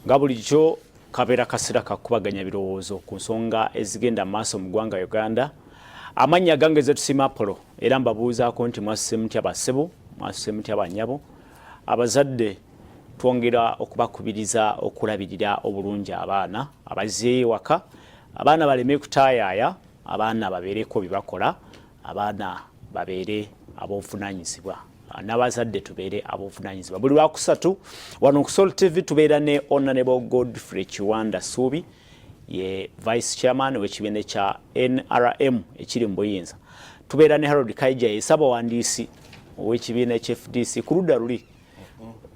nga bulijjo kabeera kasira kakubaganya birowoozo ku nsonga ezigenda maaso mu ggwanga Uganda. Amannya gange ze tusima Apollo era mbabuuzaako nti mwasse mutya bassebo, mwasse mutya bannyabo. Abazadde twongera okubakubiriza okulabirira obulungi abaana abazze waka, abaana baleme kutaayaaya, abaana babeereko bibakola, abaana babeere ab'obuvunaanyizibwa, n'abazadde tubeere ab'obuvunaanyizibwa. Buli lwakusatu wano ku Soul TV tubeera ne Honorable Godfrey Kiwanda Suubi, ye Vice Chairman w'ekibiina kya NRM ekiri mu buyinza. Tubeera ne Harold KAIJA, ye ssaabawandiisi ow'ekibiina ky'FDC ku ludda luli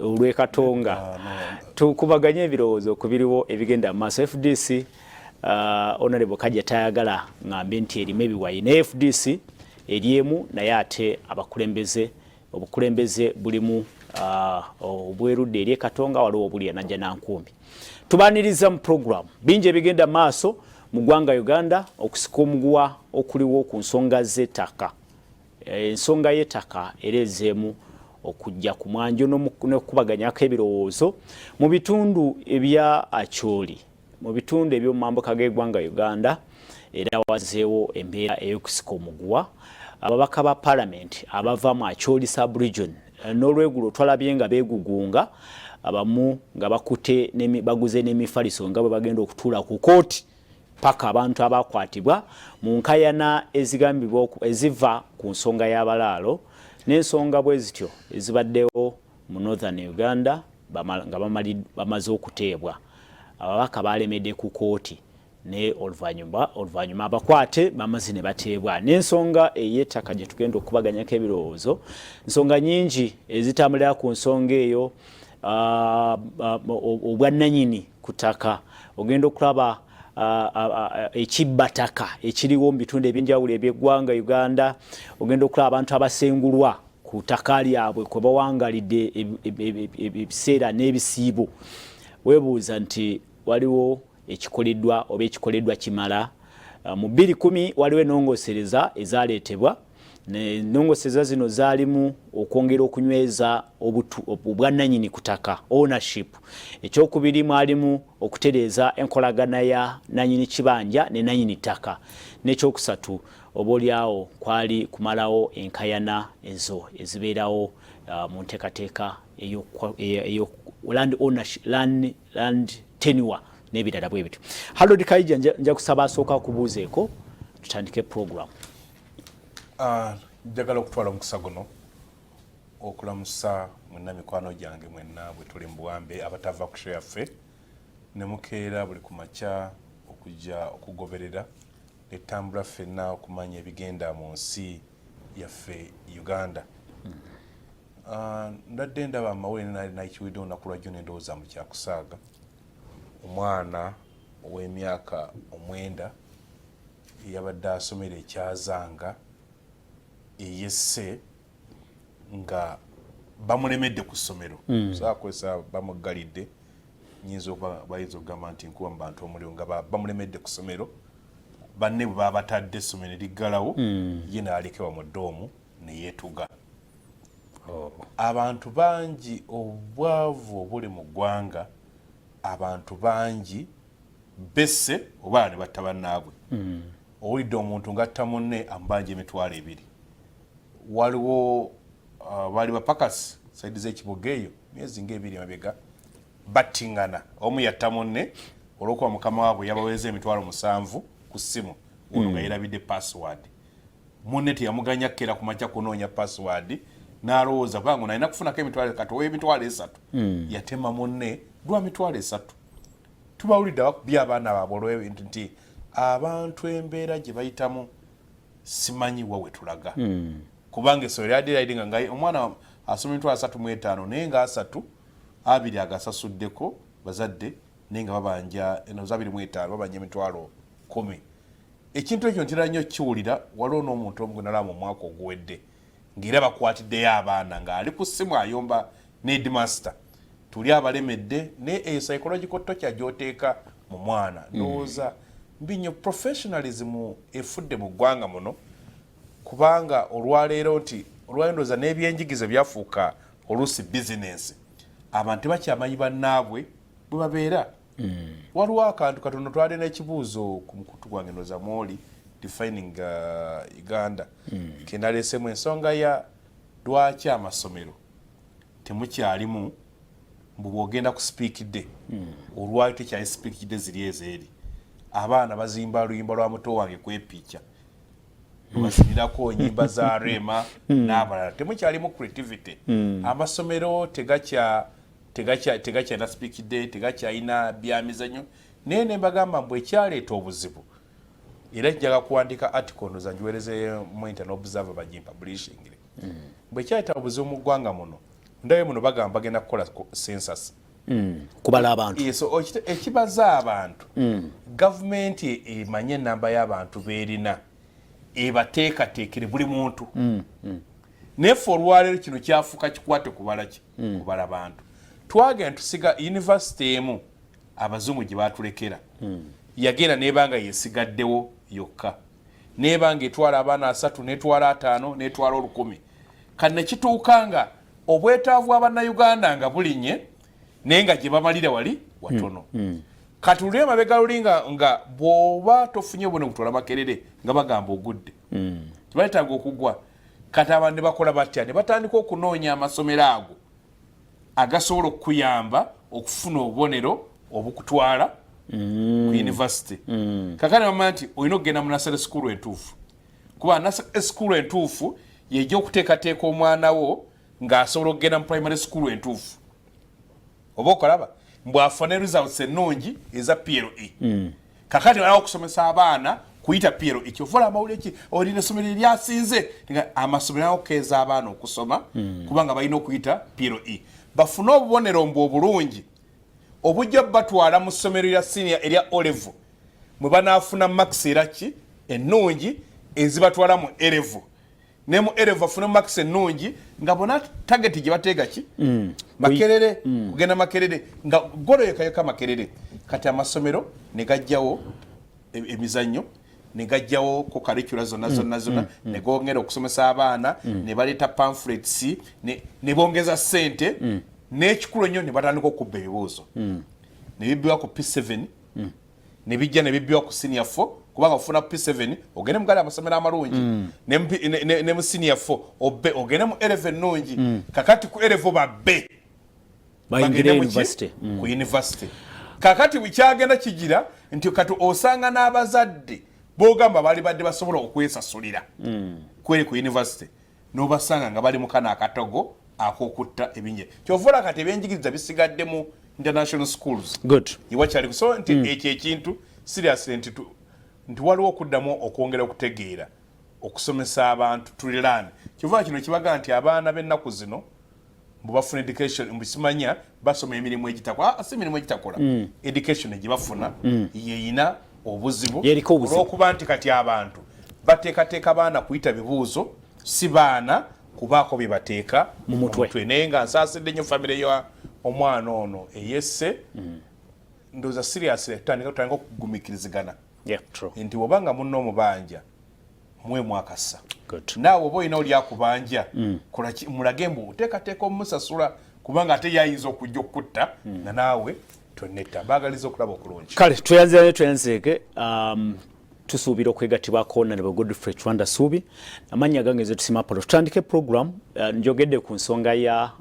olw'Ekatonga. Tukubaganye ebirowoozo ku biriwo ebigenda mu maaso. FDC Honorable KAIJA tayagala ngambe nti erimu ebiwayi, ne FDC eriemu naye ate obukulembeze bulimu obwerudde eri Katonga, waliwo obuli enajja nankumbi. Tubaniriza mu program bingi ebigenda maaso mu ggwanga Uganda, okusika omuguwa okuliwo ku nsonga z'ettaka. Ensonga y'ettaka ereezeemu okujja ku mwanjo n'okubaganyako ebirowoozo mu bitundu ebya Acholi, mu bitundu eby'omu mambuka g'eggwanga Uganda, era wazeewo embeera ey'okusika omuguwa. Ababaka ba Parliament abava mu Acholi sub-region n'olwegulo twalabye nga beegugunga, abamu nga bakute baguze n'emifaliso nga bwe bagenda okutuula ku kooti paka abantu abakwatibwa mu nkayana ezigambibwa eziva ku nsonga y'abalaalo n'ensonga bwe zityo ezibaddewo mu Northern Uganda nga bamaze okuteebwa. Ababaka balemedde ku kooti ne oluvannyuma abakwate bamaze ne bateebwa. N'ensonga ey'ettaka gye tugenda okubaganyako ebirowoozo, nsonga nyingi ezitambulira ku nsonga eyo. Obwannanyini ku ttaka, ogenda okulaba ekibbataka ekiriwo mu bitundu ebyenjawulo eby'eggwanga Uganda, ogenda okulaba abantu abasengulwa ku ttaka lyabwe kwe bawangalidde ebiseera n'ebisiibo. Weebuuza nti waliwo ekikoleddwa oba ekikoleddwa kimala. Mu 2010 waliwo ennongosereza ezaaleetebwa. Ennongosereza zino zaalimu okwongera okunyweza obwannanyini ku ttaka, ownership. Ekyokubiri mwalimu okutereeza enkolagana ya nanyini kibanja ne nanyini ttaka. N'ekyokusatu oboolyawo kwali kumalawo enkayana ezo ezibeerawo mu nteekateeka eyo land ownership, land tenure n'ebirala bwe bityo. Harold KAIJA nja kusaba asooka kubuuzeeko tutandike program. Njagala okutwala omukisa guno okulamusa mwenna mikwano gyange mwenna bwe tuli mu buwambe abatava ku show yaffe ne mukeera buli ku makya okujja okugoberera etambula ffenna okumanya ebigenda mu nsi yaffe Uganda. Ndadde ndaba amawulire nayikiwidde olunaku lwajjo ne ndowooza mu kyakusaaga omwana ow'emyaka 9 yabadde asomera ekyazanga eyesse nga bamulemedde ku ssomero. Saakwesa bamuggalidde, nyinza bayinza okugamba nti nkuba mu bantu omuliro nga bamulemedde ku ssomero, banne bwe baba batadde essomero ne liggalawo, ye n'alekewa mu ddoomu ne yeetuga. Abantu bangi, obwavu obuli mu ggwanga, abantu bangi besse oba ne batta bannaabwe. Owulidde omuntu ng'atta munne amubanja emitwalo 2. Waliwo bali bapakasi saidi z'ekibuga eyo myezi ng'ebiri emabega battingana, omu yatta munne olw'okuba mukama waabwe yabaweza emitwalo 7 ku ssimu, ono nga yerabidde password. Munne teyamuganya kkera ku makya kunoonya password, n'alowooza kubanga nalina kufunako emitwalo kati ow'emitwalo 3 yatema munne lwa mitwalo 3. Tubawulidde abakubye abaana baabwe olw'ebintu nti abantu embeera gye bayitamu simanyi wa we tulaga. Kubanga essomero lyadde ridinga nga omwana asoma emitwalo 35 naye nga 2 agasasuddeko bazadde naye nga babanja eno 25 babanja emitwalo 10. Ekintu ekyo ntera nnyo kiwulira. Waliwo n'omuntu omu gwe nalaba mu mwaka oguwedde ng'era bakwatiddeyo abaana ng'ali ku ssimu ayomba ne headmaster. Tuli abalemedde ne psychological torture gy'oteeka mu mwana. Ndowooza mbinyo professionalism efudde mu ggwanga muno, kubanga olwaleero nti olwalendoza n'ebyenjigiza byafuuka oluusi business. Abantu bakyamanyi bannaabwe bwe babeera. Waliwo akantu katono twali n'ekibuuzo ku mukutu gwange noza mwoli defining Uganda ke naleesemu ensonga ya lwaki amasomero temukyalimu mbu bw'ogenda ku speakide olwali tekyali speakide ziri ezeeri abaana bazimba luyimba lwa muto wange kwepiica basinirako nyimba za Rema n'abalala temukyalimu creativity. Amasomero tegakya na speakide tegakyalina byamizanyo naye ne mbagamba mbu ekyaleeta obuzibu era njaga kuwandika article ndoza njiwereze mu Internet Observer bagimpa publishing bwe kyaleeta obuzibu mu ggwanga muno ndaye muno bagamba bagenda kukola census kubala abantu so ekibaza abantu gavumenti emanye enamba y'abantu beerina ebateekateekere buli muntu nefe olwaleero kino kyafuuka kikwate kubala abantu twagenda tusiga yunivasite emu abazungu gye baatulekera yagenda nebanga yesigaddewo yokka nebanga etwala abaana 3 netwala 5 netwala 10 kane kituukanga obwetaavu abannayuganda nga bulinye naye nga gye bamalira wali watono kati luli emabega luli nga bw'oba tofunye obwone butwala makerere nga bagamba ogudde tebaletaga okugwa kati abantu ne bakola batya ne batandika okunoonya amasomero ago agasobola okuyamba okufuna obubonero obukutwala ku university kakati bamanya nti olina okugenda mu nursery school entuufu kuba nursery school entuufu yejja okuteekateeka omwana wo ng'asobola okugenda mu primary school entuufu oba okolaba mbwafune results ennungi eza PLE kakati balawo okusomesa abaana kuyita PLE kyovola amawulire ki olina essomero eryasinze amasomero agokeeza abaana okusoma kubanga balina okuyita PLE bafune obubonero mbu obulungi obujja batwala mu ssomero lya senior erya O-level mwe banaafuna max era ki ennungi ezibatwala mu A-level ne mu A-level afune max ennungi nga bona target gye bateega ki makerere kugenda makerere nga goloyekayeka makerere kati amasomero ne gajjawo emizannyo ne gajjawo ku curricula zonna ne gongera okusomesa abaana ne baleeta pamphlets ne bongeza ssente n'ekikulu ennyo ne batandika okubba ebibuuzo ne bibbiwa ku P7 ne bijja ne bibbiwa ku senior 4 kubanga ofuna ku P7 ogende mu gali amasomero amalungi ne mu senior 4 obbe ogende mu 11 nnungi kakati ku 11 babbe bayingire university ku university kakati wikyagenda kigira nti kati osanga n'abazadde bogamba bali badde basobola okwesasulira kweri ku university n'obasanga nga bali mu kana akatogo akokutta ebinje kyovola kati ebyenjigiriza bisigadde mu international schools good iwakyali so nti ekyo ekintu seriously nti waliwo okuddamu okwongera okutegeera okusomesa abantu tulirane kyovola kino kibaga nti abaana b'ennaku zino bafuna education mbisimanya basoma emirimu egitakola si emirimu egitakola education egibafuna yeyina obuzibu olw'okuba nti kati abantu bateekateeka abaana kuyita bibuuzo si baana kubaako bye bateeka mu mutwe naye nga nsaasidde nnyo famire ya omwana ono eyesse ndowooza seriously tutandika okugumikirizigana nti bw'obanga munno omubanja mwe mwakassa naawe oba olina oli akubanja mulage mbu oteekateeka omusasula kubanga ate yayinza okujja okutta nga naawe tonetta baagaliza okulaba okulungi kale tweyanzira ne tweyanzeeke tusuubira okwegattibwako na Godfrey Chwanda Suubi amannya gange ze tusima Apollo tutandike program njogedde ku nsonga ya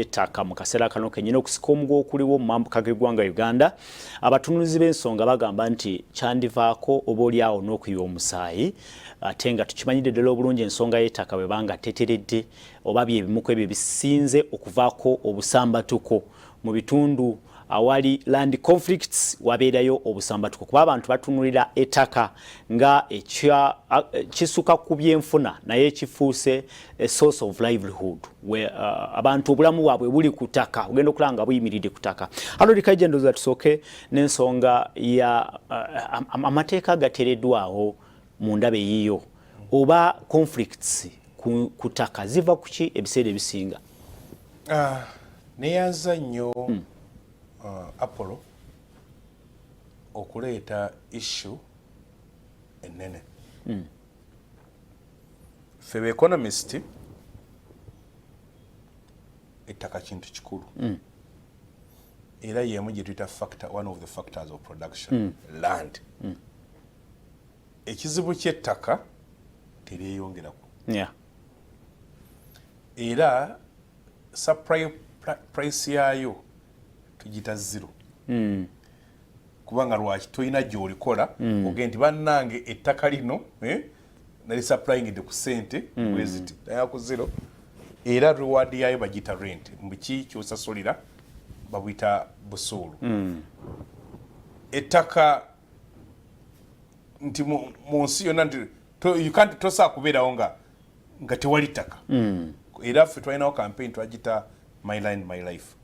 Ttaka mu kaseera kano kenyina okusika omugo okuliwo mu mambuka g'eggwanga Uganda abatunuzi b'ensonga bagamba nti kyandivaako oba oliawo n'okuyiwa omusaayi ate nga tukimanyidde ddala obulungi ensonga y'ettaka bwe banga teteredde oba byebimuku ebyo bisinze okuvaako obusambatuko mu bitundu awali land conflicts wabeerayo obusambatuko kuba abantu batunulira ettaka nga kisuka ku byenfuna naye ekifuuse a source of livelihood abantu obulamu bwabwe buli ku ttaka ogenda okulanga buyimiridde ku ttaka Acholi KAIJA ndowooza tusooke n'ensonga ya amateeka gateereddwawo mu ndaba eyiyo oba conflicts ku ttaka ziva ku ki ebiseera ebisinga neyanza nnyo Apollo okuleeta issue ennene ffe economist ettaka kintu kikulu era yemu gye tuyita one of the factors of production, land. Ekizibu ky'ettaka teryeyongerako. Era supply price yaayo tugita zero. Kubanga lwaki toyina gy'olikola ogenda nti bannange ettaka lino nali supplying ku ssente bweziti naye ku zero. Era reward yaayo bagita rent, mbiki kyosasulira babuyita busuulu. Ettaka nti mu nsi yonna nti tosaa kubeerawo nga tewali ttaka. Era ffe twalinawo campaign twagita my land my life,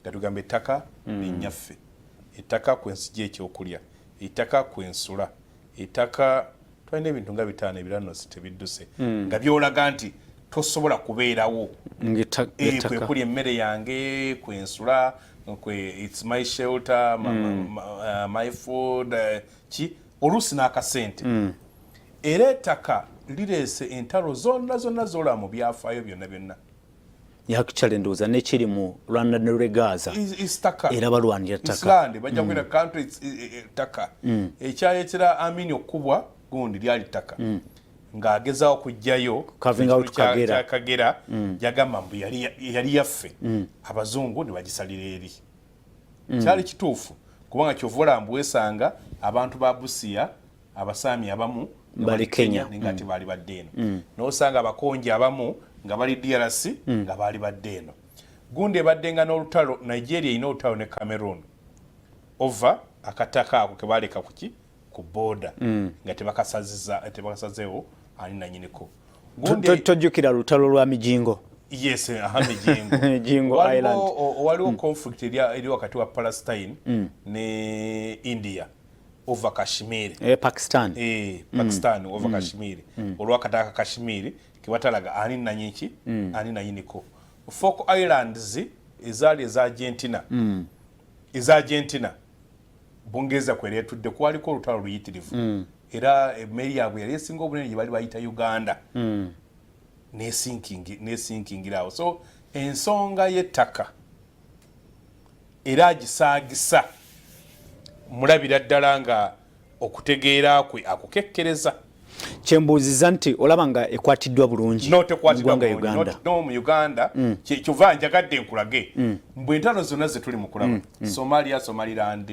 nga tugamba ettaka linnyaffe, ettaka kwensija ekyokulya, ettaka kwensula, ettaka twalina ebintu nga 5 ebirano tebidduse nga byolaga nti tosobola kubeerawo kwe kuli emmere yange, kwensula, it's my shelter, my food, oluusi n'akasente. Era ettaka lireese entalo zonna zola mu byafaayo byonna. Actually ndowooza nekiri mu Rwanda ne Regaza era balwanira ttaka. Bajja kwera Country-Uganda. Ekyaleetera Amini okubwa gundi lyali ttaka. Ng'agezaawo kujjayo Kagera yagamba mbu yali yaffe, abazungu ne bagisalira eri. Kyali kituufu kubanga kyovula mbu weesanga abantu ba Busia, Abasaami abamu bali Kenya nga ati baali badde eno, n'osanga Abakonje abamu nga bali DRC nga baali badde eno. Gundi ebaddenga n'olutalo, Nigeria erina olutalo ne Cameroon over akataka ako ke baaleka ku border nga tebakasazeewo ani nannyiniko. Tojjukira lutalo lwa Mijingo. Yes, Mijingo. Mijingo Island. Waliwo conflict eri wakati wa Palestine ne India over Kashmir. Pakistan. Pakistan over Kashmir. Olwakataka Kashmir kibatalaga ani nanyiki ani nanyiniko. Folk Islands ezaali eza Argentina Bungeza kweretudde kwaliko olutalo luyitirivu. Era emmeri yaabwe yali esinga obunene gye bali bayita Uganda. Neesinkingirawo. So ensonga y'ettaka era agisaagisa mulabira ddala nga okutegeera kwe akukekkereza. Kyembuuziza nti olaba nga ekwatiddwa bulungi mu Uganda. No, mu Uganda kyova njagadde nkulage mbwe entalo zonna ze tuli mu kulaba Somalia, Somaliland,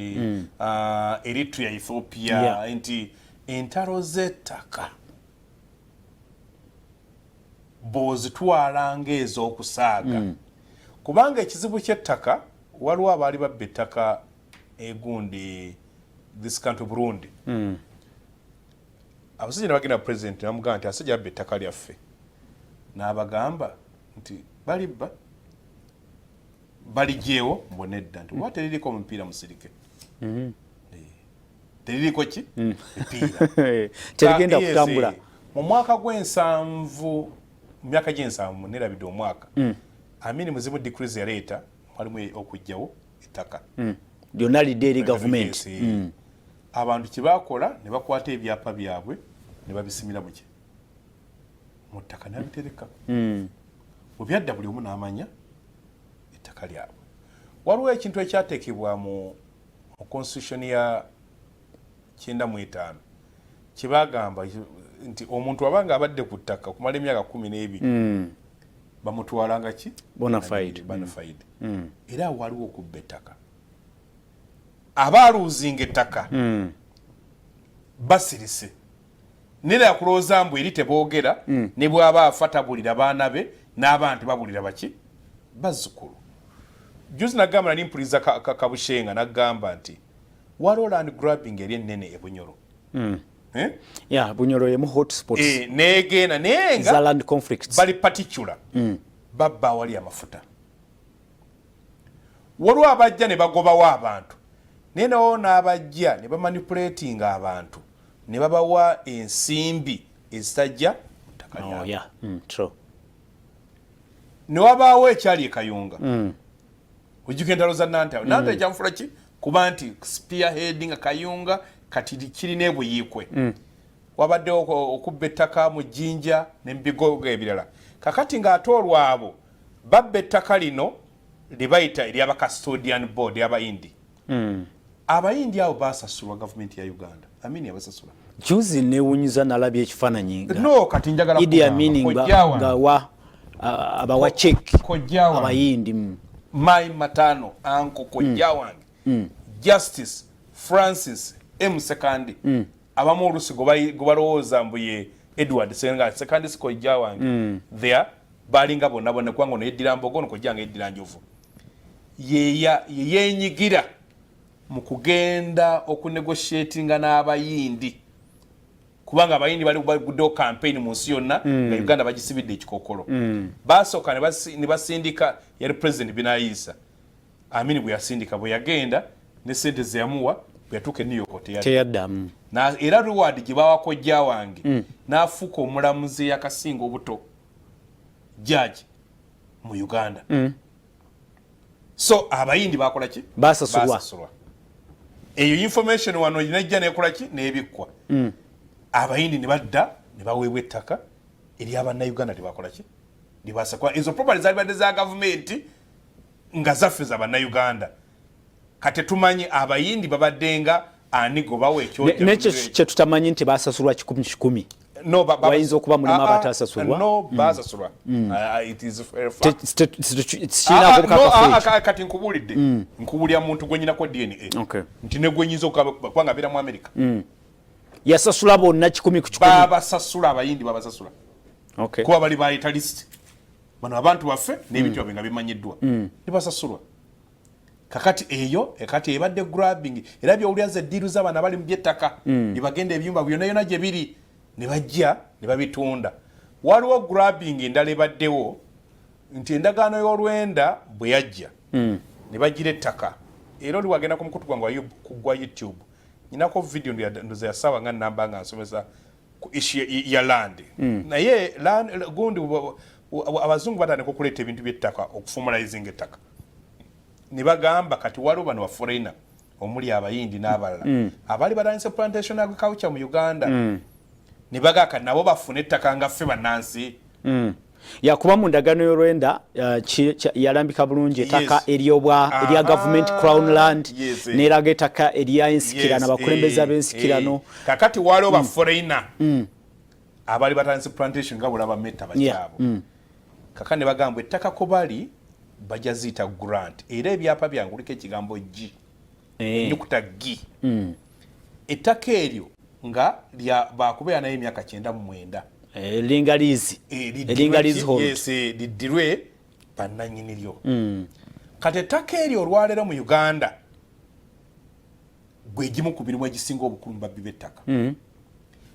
Eritrea, Ethiopia, nti entalo z'ettaka bw'ozitwala ng'ez'okusaaga. Kubanga ekizibu ky'ettaka waliwo abaali babba ettaka egundi this country Burundi. Abasajja ne bagenda president namugamba nti asajja babba ettaka lyaffe, n'abagamba nti balibba baligyewo mbonedda nti wa teririko omupiira musirike. Teririko ki mipiira terigenda kutambula. Mu mwaka gw'ensanvu, myaka gy'ensanvu nerabidde omwaka Amini muzimu decrease yaleeta walimu okujjawo ettaka lyonna lidde eri gavumenti. Abantu kyebakola ne bakwata ebyapa byabwe ne babisimira mu ttaka ne babitereka. Bwe byadda buli omu n'amanya ettaka lyabwe. Waliwo ekintu ekyateekebwa mu constitution ya 95 kyebagamba nti omuntu abanga abadde ku ttaka okumala emyaka 12 bamutwalanga ki bona fide. Era waliwo okubba ettaka. Abaaluuzinga ettaka basirise nera yakulooza mbu eri teboogera ne bw'aba afa tabulira baana be n'abantu babulira baki bazzukulu. Juzi nagamba nali mpuliza Kabushenga nagamba nti waliwo land grabbing eri ennene e Bunyoro. Bunyoro yemu hotspots. Neegenda naye nga land conflicts bali particular. Babba awali amafuta. Waliwo abajja ne bagobawo abantu. Neno n'abajja ne bamanipulatinga abantu ne babawa ensimbi ezitajja ttaka lyabwe. Ne wabaawo ekyali ekayunga. Ojjuka entalo za Nantale. Nantale kyamufula ki? Kuba nti spearheading akayunga kati kirina ebuyiikwe. Wabaddewo okubba ettaka mu Jjinja n'ebigogo ebirala. Kakati ng'ate olwabo babba ettaka lino libayita eryaba custodian board abayindi abayindi abo basasulwa government ya Uganda amini abasasula juzi newunyiza nalabye ekifaananyi no kati njagala Idi Amin nga wa abawa check abayindi mai matano anko kojja wange Justice Francis M Sekandi abamu olusi gobalowooza mbuye Edward Senga Sekandi sikojja wange there balinga bonna kwango no yeddira mbogo no kojja nga yeddira njovu yenyigira mu kugenda okunegotiatinga n'abayindi kubanga abayindi bali baguddewo campaign mu nsi yonna nga Uganda bagisibidde ekikokolo basooka ne basindika yali president Binayisa Amini bwe yasindika bwe yagenda ne sente ze yamuwa bwe yatuuka e New York teyaddamu era reward gye bawakojja wange n'afuuka omulamuzi yakasinga obuto judge mu Uganda so abayindi bakola ki basasulwa eyo information wano inajja nekola ki nebikkwa abayindi ne badda ne baweebwa ettaka eri abannayuganda tebakola ki libasakwa ezo properties zalibadde za government nga zaffe za bannayuganda kati tumanyi abayindi babaddenga anigo bawe ekyoja nekyo kye tutamanyi nti basasulwa 10 no wayinza okuba mulimu abatasasulwa no basasulwa it is kati nkubulya muntu gwenyinako DNA nti ne gwenyiza okubanga bira mu America yasasula bonna 10 babasasula abayindi babasasula kuba bali bayita list bano abantu baffe n'ebintu byabwe nga bimanyiddwa nibasasulwa kakati eyo ekati ebadde grabbing era byowulyaza eddiru z'abaana bali mu by'ettaka nibagenda ebyumba byonna yonna gye biri ne bajja ne babitunda waliwo grabbing endala ebaddewo nti endagaano y'olwenda bwe yajja ne bagira ettaka era oli wagenda ku mukutu gwange kugwa YouTube nyinako video ndoza yasawa nga namba nga nsomesa ku issue ya land naye land gundi abazungu batandika okuleeta ebintu by'ettaka okufumalizing ettaka ne bagamba kati waliwo bano baforeigner omuli abayindi n'abalala abali batandise plantation agriculture mu Uganda ne bagaka nabo bafune ettaka nga ffe bannansi yakuba mu ndagaano y'olwenda yalambika bulungi ettaka erya government crown land n'eraga ettaka erya ensikirano abakulembeze ab'ensikirano kakati waliwo baforeigner abali batandise plantation nga bulaba metta bakyabo kaka ne bagamba ettaka ko bali bajja ziyita grant era ebyapa byange kuliko ekigambo G ennyukuta G ettaka eryo nga bakubeera nayo emyaka 99 lingalizi hold liddirwe bannannyini lyo kati ettaka eryo olwaleero mu Uganda gwe gimu ku mirimu egisinga obukulu mu babbi b'ettaka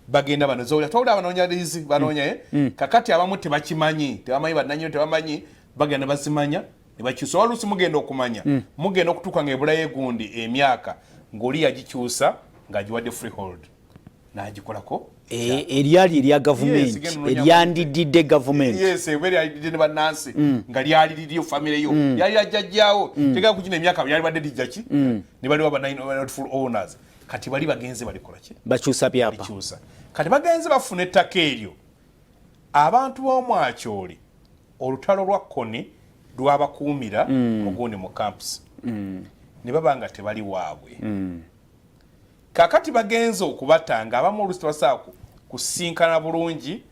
bagenda bano zowulira twawulira abanoonya lizi banoonya kakati abamu tebakimanyi tebamanyi bannannyini tebamanyi bagenda bazimanya ne bakyusa oluusi mugenda okumanya mugenda okutuuka nga ebulayo egundi emyaka ng'oli yagikyusa ng'agiwadde freehold n'agikolako eryali erya government eryandididde government eryalididde ne bannansi nga lyali liryo famire yo lyali lyajjajjaawo tegala kugina emyaka lyali badde lijjaki ne baliwo rightful owners kati bali bagenze balikola ki bakyusa byapa kati bagenze bafuna ettaka eryo abantu b'omu Acholi olutalo lwa Koni lwabakuumira mugundi mu campus ne babanga tebali waabwe kakati bagenze okubatanga abamu olusi tebasaa kusinkana bulungi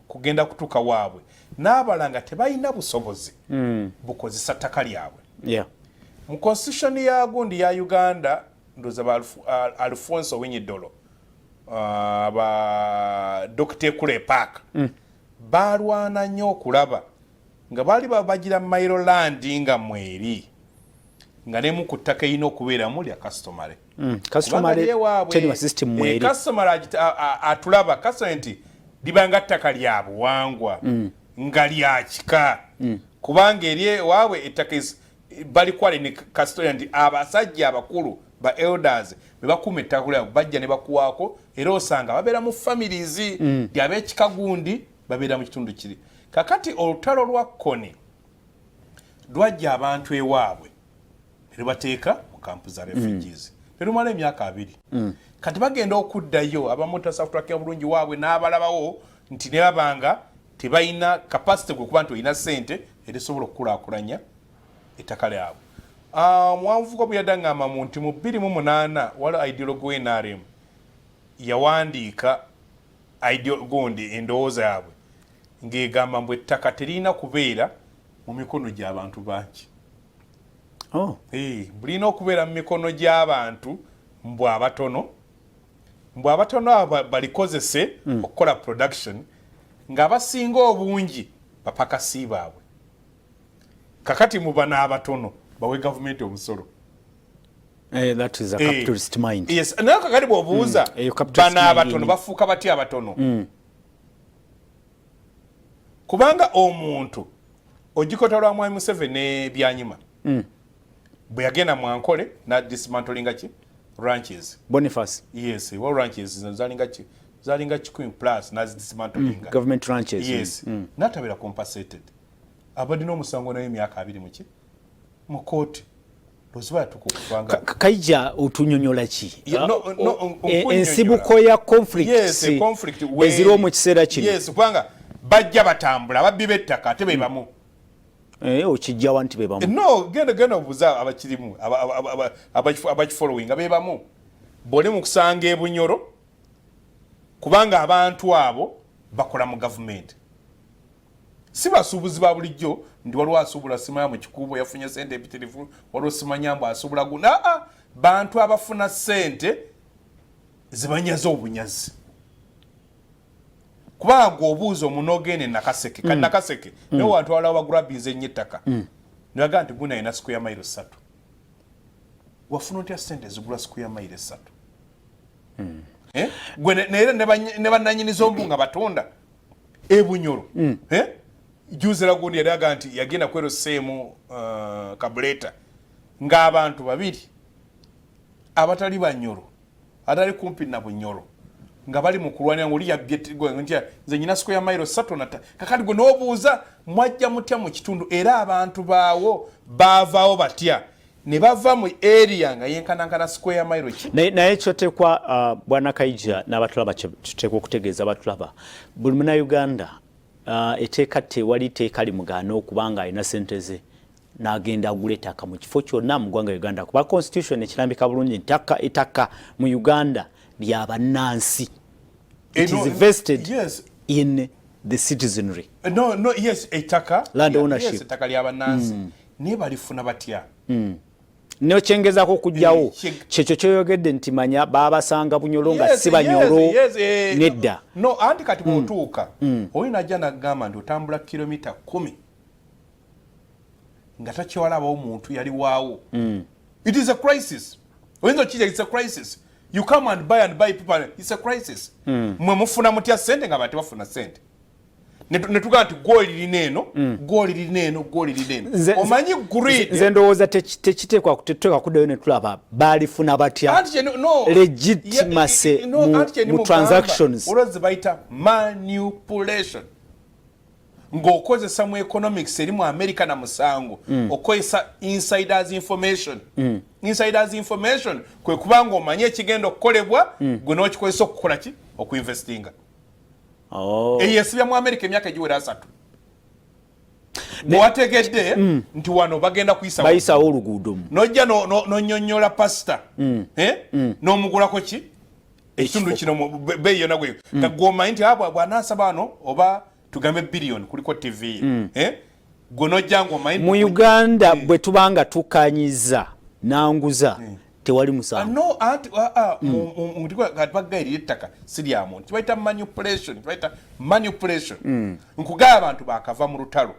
kugenda kutuuka waabwe n'abalanga tebalina busobozi bukozesa ttaka lyabwe mu constitution ya gundi ya Uganda ndoza ba Alfonso Winyidolo ba Dr. Kule Park balwana nnyo okulaba nga bali babagira mailo land nga mweri nga nemu ku ttaka erina okubeeramu lya customary teri system mweri customary atulaba customary nti libanga ttaka lya buwangwa nga lya kika kubanga eri waabwe ettaka bali kwale ne custodian nti abasajja abakulu ba elders bebakuuma ettaka lyabwe bajja ne bakuwaako era osanga babeera mu families lyab'ekika gundi babeera mu kitundu kiri kakati olutalo lwa Koni lwajja abantu ewaabwe ne bateeka mu kampu za refugees nerumala emyaka 2 kati bagenda okuddayo abamu tasafutwakira bulungi waabwe n'abalabawo nti ne babanga tebalina capacity gwe kuba nti olina ssente erisobola okukulaakulanya ettaka lyabwe. Mwanvuko buyadangamba nti mu 2008 waliwo ideologo w'NRM yawandiika gundi endowooza yaabwe ng'egamba mbu ettaka terina kubeera mu mikono gy'abantu bangi. Bulina okubeera mu mikono gy'abantu mbw abatono abo balikozese okukola production ng'abasinga obungi bapakasi baabwe. Kakati mu bano abatono bawe gavumenti omusolo. That is a capitalist mind. Yes, nayo kakati bw'obuuza bano abatono bafuuka batya abatono. Kubanga omuntu ogikota lwa Mwami Museveni n'ebyanyima bwe yagenda mu Ankole na dismantlinga ki ranches. Boniface. Yes, what ranches zalinga 100+ na dismantlinga. Government ranches. Yes. Natabera compensated. Abadino musango nayo emyaka 2 mu kooti. Lozibala tukukufanga. KAIJA utunyonyola ki? Ensibuko ya conflict. Yes, conflict eziro mu kiseera kino. Yes, kubanga bajja batambula ababbi b'ettaka ate bebamu. Okijja wanti bebamu. No, genda obuuza abakirimu abakifollowing bebamu. Boli mu kusanga ebunyoro kubanga abantu abo bakola mu government. Si basuubuzi ba bulijjo ndi waliwo asuubula simanya mu kikuubo yafunye sente empitirivu waliwo simanya mbu asuubula guna bantu abafuna sente zibanyaza obunyazi. Kubanga obuuza omuntu ogende nakaseke kati nakaseke naye wantu walawo bagula binze nnyo ettaka naga nti guna ina square mile 3 wafuna otya sente zigula square mile 3 gwe ne bannanyiniza ombu nga batonda ebunyoro juzera gundi yalaga nti yagenda kwero seemu kabuleta ng'abantu babiri abatali banyoro atali kumpi na bunyoro nga bali mu kulwanira ng'oli yabbye nti nze nyina square mile 3 nata kakati gwe n'obuuza mwajja mutya mu kitundu era abantu baawo baavaawo batya ne bava mu area nga yenkanankana square mile ki naye kyotekwa bwana KAIJA n'abatulaba kyotekwa okutegeeza abatulaba buli munnayuganda eteeka tewali teeka limugaana okubanga alina sente ze n'agenda agula ettaka mu kifo kyonna mu ggwanga Uganda kuba constitution ekirambika bulungi ettaka mu Uganda ly'abannansi. It is vested in the citizenry. Yes, ettaka land ownership. Yes, ettaka ly'abannansi naye balifuna batya. Neokyengezako okujjawo kyekyo kyoyogedde nti manya baabasanga bunyolo nga si banyolo nedda. No, anti kati bw'otuuka oyina ajja n'agamba nti otambula kilomita 10 nga takyewalabawo omuntu yali waawo. It is a crisis. Oyinza okirya, it's a crisis. You come and buy people, it's a crisis. Mwe mufuna mutya sente nga bati bafuna sente. Netugaa nti goali lineeno, goali lineeno, goali lineeno. Omanyi greed. Nze ndowooza tekiteekwa kuddayo ne tulaba baalifuna batya legitimacy mu transactions. Olwazze bayita manipulation. Ng'okozesa mu economics eri mu America na musango okozesa insiders information. Insiders information kwe kubanga omanye ekigenda okukolebwa gwe n'okikozesa okukola ki okuinvestinga. Eyesibya mu America emyaka egiwera 3. Bwategedde nti wano bagenda bayisawo oluguudo nojja nonyonyola pasta n'omugulako ki ekitundu kino beeyi yonna gwe kagwomanyi nti bw'anaasaba wano oba tugambe billion kuliko TV gwe nojja ng'omanyi mu Uganda bwe tubanga tukanyiza nanguza tewali musango. No, anti kati bagayirira ettaka si lya muntu kibayita manipulation. Nkugaba abantu bakava mu lutalo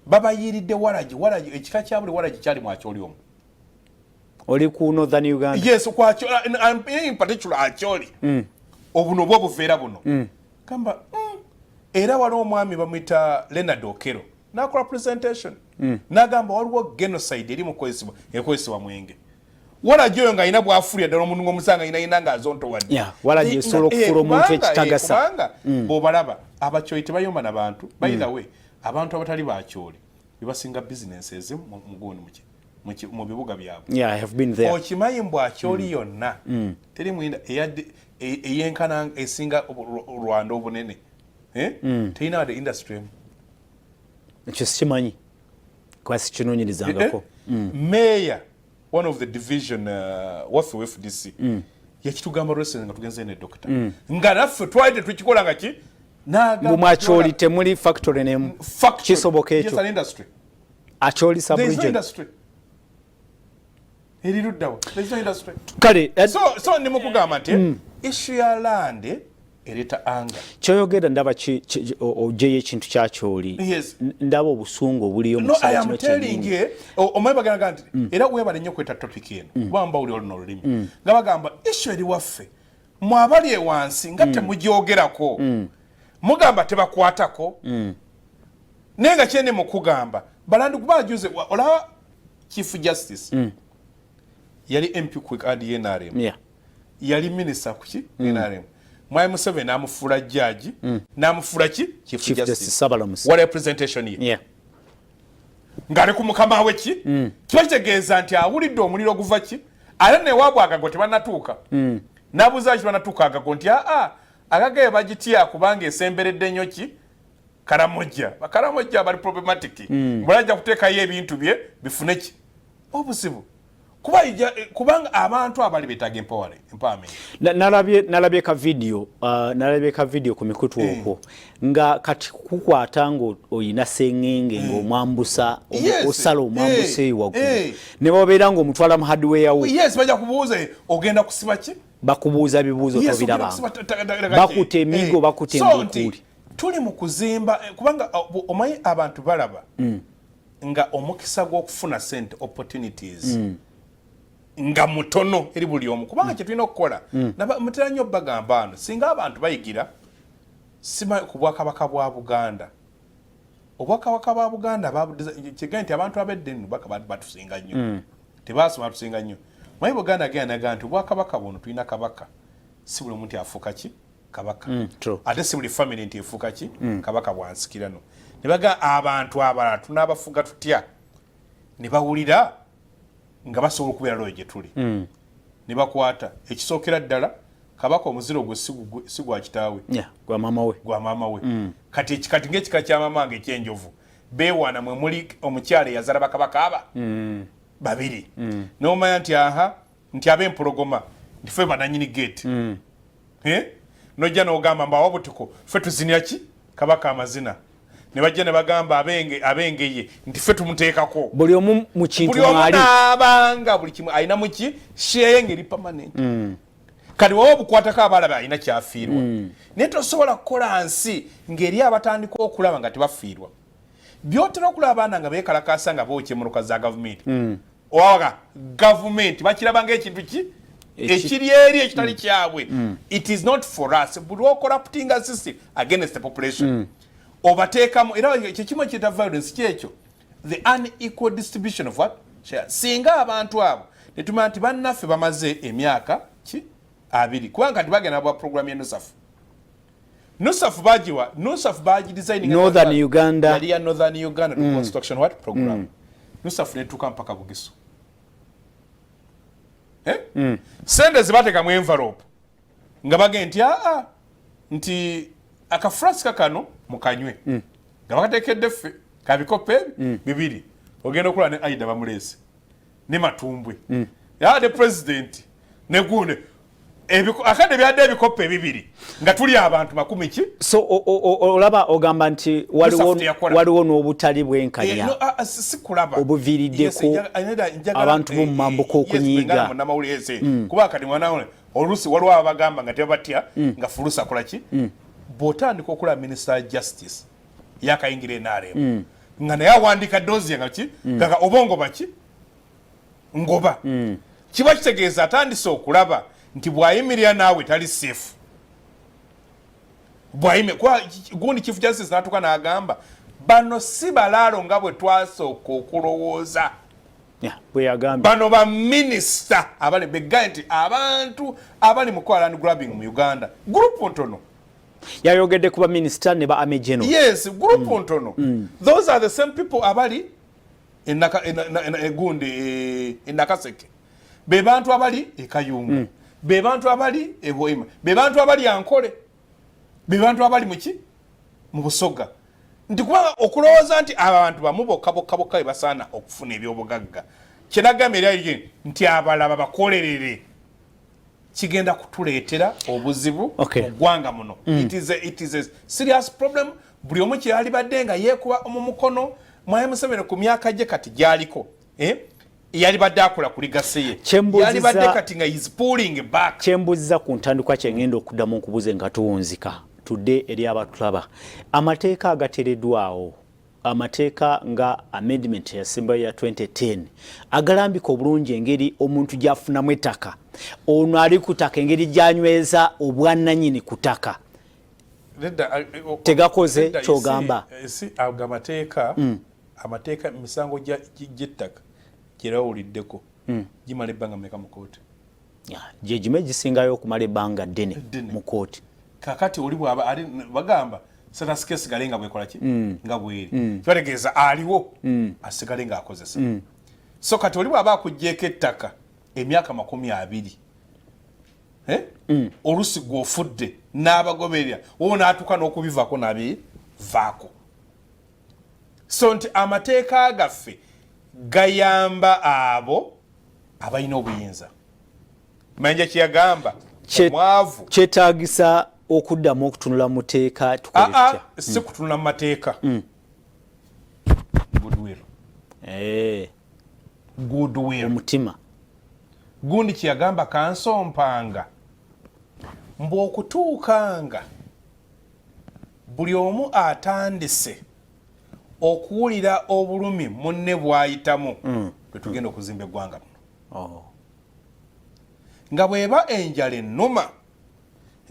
babayiridde waragi ekika kya buli waragi kyali mu Acholi omwo. Oli ku Northern Uganda? Yes, ku Acholi, in particular Acholi. Obuno bwo buveera buno. Kamba era waliwo omwami bamuyita Leonard Okero n'akola presentation n'agamba waliwo genocide eri mu ekozesebwa mwenge. Waragi oyo nga alina bw'afuulira ddala omuntu ng'omusanga ayina ng'azontowadde. Waragi esobola okufuula omuntu ekitagasa. Kubanga bw'obalaba Abakyoli tebayomba n'abantu. By the way, abantu abatali Bakyoli bebasinga businesses mu bibuga byabwe. Yeah, I have been there. Okimanyi mbu Acholi yonna teri mwinda eyenkana esinga Rwanda obunene. Terina wadde industry emu. Ekyo sikimanyi. kwasi kinonyerezangako mayor one of the division waffe wa FDC yakitugamba wrestling nga tugenze ne doctor nga naffe twalide tukikola nga ki mu Acholi temuli factory name kisoboka ekyo yes an industry Acholi sub region there is no industry eriruddawo there is no industry kale so nimukugamba nti issue ya land ereta anga kyoyogera ndaba ojeyo ekintu kyacholi yes ndaba obusungu obuliyo mu I am telling you omwebagamba nti era webale nnyo kweta topic eno bamba uli olno olulimi nga bagamba issue eri waffe mwabali ewansi nga temugyogerako mugamba tebakwatako nenga kyene mukugamba balandi kubajuze olaba chief justice yali MP quick adi NRM yali minister kuki NRM Mwai Museveni namufula judge namufula ki chief justice what representation ye ngale ku mukama we ki kitegeeza nti awulidde omuliro guva ki ala ne wabwaga ngo tebanatuuka nabuza ki banatuuka agago nti agagaye bagitia kubanga esemberedde nnyo ki karamojja bali problematic mulajja kuteekayo ebintu bye bifune ki obusibu kubanga abantu abali betaga empowerment nalabye ka video ku mikutu okwo nga kati kukwata ngo oyina sengenge ng'omwambusa osala omwambuse waggulu ne babeera ng'omutwala mu hardware wo yes bajja kubuuza ogenda kusiba ki bakubuuza bibuuzo tobiraba bakute emigo bakute embukuli tuli mu kuzimba kubanga omanyi abantu balaba nga omukisa gw'okufuna sente opportunities nga mutono eri buli omu kubanga kye tulina okukola mutera nnyo bagamba ano singa abantu bayigira sima ku bwakabaka bwa Buganda obwakabaka bwa Buganda kiga nti abantu abeddenu batusinga nnyo tebasoma tusinga nnyo mayi Buganda agenda nti obwakabaka buno tulina kabaka si buli omuntu afuuka ki kabaka ate si buli family nti efuuka ki kabaka bwansikirano ne baga abantu abalala tunaabafuga tutya ne bawulira nga basobola okubeera loyo gye tuli ne bakwata ekisookera ddala kabaka omuziro gwe si gwa kitaawe gwa maama we kati ng'ekika kya mamange ekyenjovu beewaana mwe muli omukyala eyazala bakabaka aba babiri n'omanya nti ab'empologoma nti ffe bananyini geeti nojja n'ogamba mbawa butiko ffe tuzinira ki kabaka amazina ne bajja ne bagamba abengeye nti ffe tumuteekako buli omu mu kintu mwali abanga buli kimu alina muki sheye ngeri permanent kati wowe obukwatako abalaba alina kyafiirwa naye tosobola kukola nsi ngeri abatandika okulaba nga tebafiirwa byotera okulaba abaana nga beekalakaasa nga bookye emmotoka za gavumenti owaga gavumenti bakiraba ng'ekintu ki ekiri eri ekitali kyabwe it is not for us buli ocorrupting a system against the population obateekamu era kyekimu ekyeta violence kyekyo the unequal distribution of what share singa abantu abo netumanya nti bannaffe bamaze emyaka ki 2 kubanga bagenda bwa program ya Nusafu bagiwa Nusafu bagidesigning Northern Uganda yali ya Northern Uganda construction what program Nusafu netuka mpaka Bugisu sende zibateka mu envelope nga bagenti nti akafraska kano mukanywe nga bakatekedde ffe kabikope bibiri ogenda okula ne Aida bamulese ne matumbwe ya the president ne gune akade byadde ebikope bibiri nga tuli abantu 10 ki so olaba ogamba nti waliwo n'obutali bwenkanya sikulaba obuviiriddeko abantu bo mu mambuka okunyiiga kuba kati mwana olusi waliwo abagamba nga tebatya nga fulusa kola ki bw'otandika okulaba minister justice yakayingira NRM nga naye awandika dozi nga ki nga obongo baki ngoba kiba kitegeeza atandise okulaba nti bwayimirira naawe tali safe gundi chief justice natuka n'agamba bano si balaalo nga bwe twasooka okulowooza bano ba minister abali begaye nti abantu abali mu land grabbing mu Uganda group ntono yayogedde kuba minister ne ba Army General yes group ntono those are the same people abali gundi Nakaseke be bantu abali ekayungu be bantu abali ehoima be bantu abali ankole be bantu abali muki mu Busoga nti kubanga okulowooza nti abantu bamu bokka be basaana okufuna ebyobugagga kyenagamba eri nti abalaba bakolerere kigenda kutuleetera obuzibu ogwanga muno. It is a serious problem. Buli omu kyali badde nga yeekuba mu mukono Mwai Museveni ku myaka gye kati gyaliko yali badde akola kuli gaseye yali badde kati nga is pulling back. Kyembuziza ku ntandikwa kyengenda okuddamu nkubuze nga tuwunzika tudde eri abatulaba amateeka agateereddwawo amateeka nga amendment yasembayo ya 2010 agalambika obulungi engeri omuntu gyafunamu ettaka ono ali ku ttaka engeri gyanyweza obwannannyini ku ttaka tegakoze kyogamba amateeka misango gy'ettaka gyerawuliddeko gimala ebbanga mmeka mu kooti gye gime gisingayo okumala ebbanga ddene mu kooti kakati oli bwaba bagamba satasikesi galenga bwekola ki nga bweri kibategeeza aliwo asigale nga akozesa so kati oli bwaba akugjeeko ettaka emyaka 20 olusi gw'ofudde n'abagoberera wowe n'atuuka n'okubivaako n'abivaako so nti amateeka gaffe gayamba abo abalina obuyinza manje kyeyagamba omwavu kyetaagisa okuddamu okutunula mu teeka tukolekya si kutunula mu mateeka goodwill omutima gundi kyeyagamba kansompanga mbu okutuukanga buli omu atandise okuwulira obulumi munne bwayitamu twetugenda okuzimba eggwanga muno nga bweba enjala ennuma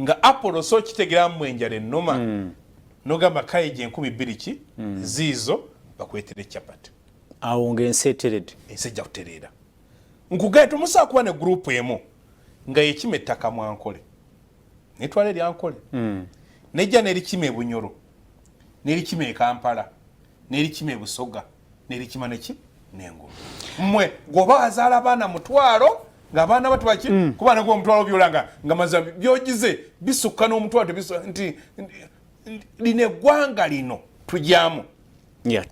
nga Apollo so kitegeramu enjala ennuma nogamba KAIJA 2000 ki ziizo bakwetere chapati awo ng'ensi eteredde ensi ejja kutereera nkugenda tumusaa kuba ne gurupu emu nga yekima ettaka Mwankole netwala eryankole nejja nerikima Ebunyoro nerikima e Kampala nerikima Busoga nerikima neki n'Engulu mmwe gwoba azaala abaana mutwalo ng'abaana bato baki kuba nagwo omutwalo byolanga nga mazambi byogize bisukka n'omutwalo nti lino eggwanga lino tujyamu lino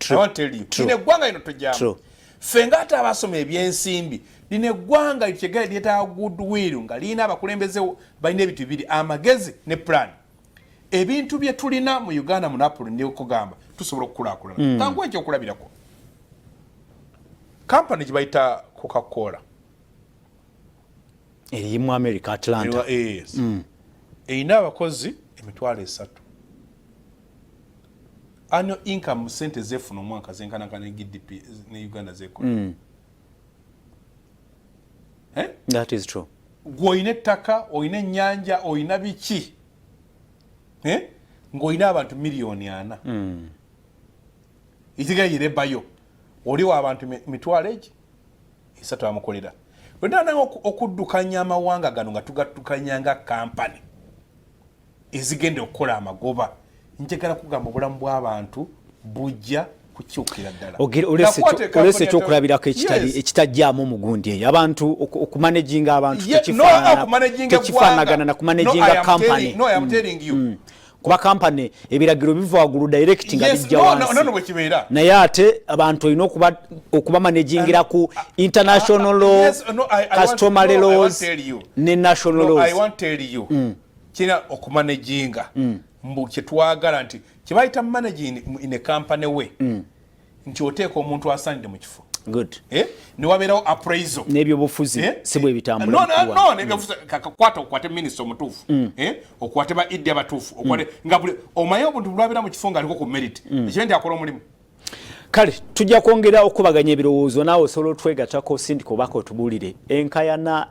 eggwanga lino tujyamu ffe nga ate abasoma ebyensimbi lino eggwanga litegere lyetaaga goodwill nga lirina abakulembeze balina ebintu bibiri amagezi ne plan ebintu bye tulina mu Uganda mu Napoli ne okugamba tusobola okukulaakulana tangu ekyo okulabirako kampani gye bayita Coca-Cola eri mu America Atlanta erina abakozi 3,000 annual income sente zefuna omwaka zenkanankana ne GDP ne Uganda zekola that is true gw'oyina ettaka oyina ennyanja oyina biki ng'oyina abantu 4,000,000 itigayirebayo oliwo abantu 3,000 amukolera wendana okuddukanya amawanga gano nga tugaddukanya nga kampani ezigenda okukola amagoba njagala kugamba obulamu bw'abantu bujja kukyukira ddala olese ekyokulabirako ekitajjaamu omugundi eyo abantu okumanaginga abantu tekifaanagana na kumanaginga kampani kuba kampani ebiragiro biva waggulu direct nga bijja wansi naye ate abantu olina okubamanagingira ku international law customary laws ne national laws kina okumanaginga mbu kyetwagala nti kyebayita managing in a company we nti oteeka omuntu asanide mu kifo newabeerawo appraisal n'ebyobufuzi si bwe bitambula n'ebyobufuzi kakakwata okwate minisita omutuufu okwate ba idi abatuufu nga buli omanye obuntu bulwabeera mu kifo ng'aliko ku merit ekyo nti akola omulimu kale tujja kwongera okubaganya ebirowoozo naawe osobola otwegattako sindika obaka otubuulire enkayana